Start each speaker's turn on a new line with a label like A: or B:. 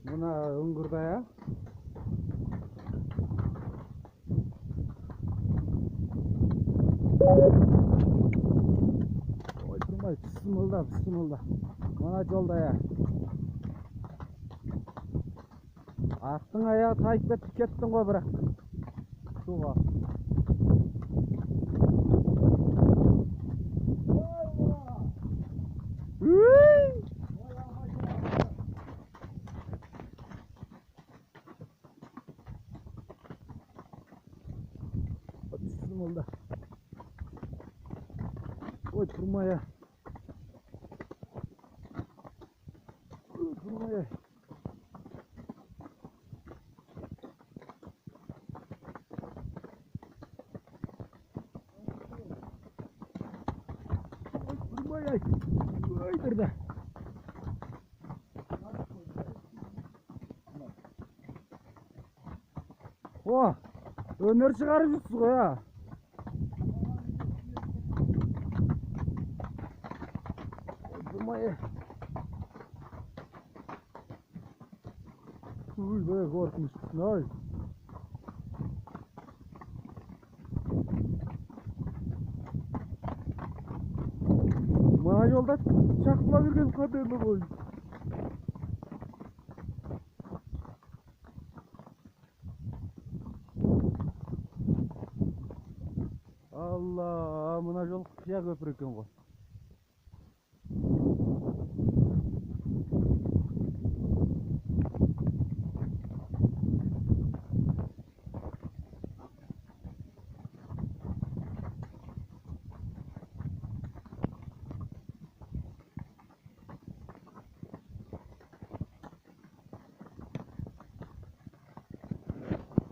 A: Mına ыңгырда ya. Ой, тұрмай, бісмілда, бісмілда. Мына жолда ya. Аттың аяғы тайып кетіп кеттің ғой бірақ. Суға. Bismillah. Ой, тұрмай ya. Тұрмай ya. Ой, тұрды. О, өнер шығарып жүрсіз ғой ya. Тұрмай. Ой, böyle korkmuşsun. Ay. Mana yolda çakla virgen kaderli koy. Allah, mına yol kıya köprü eкен ғой.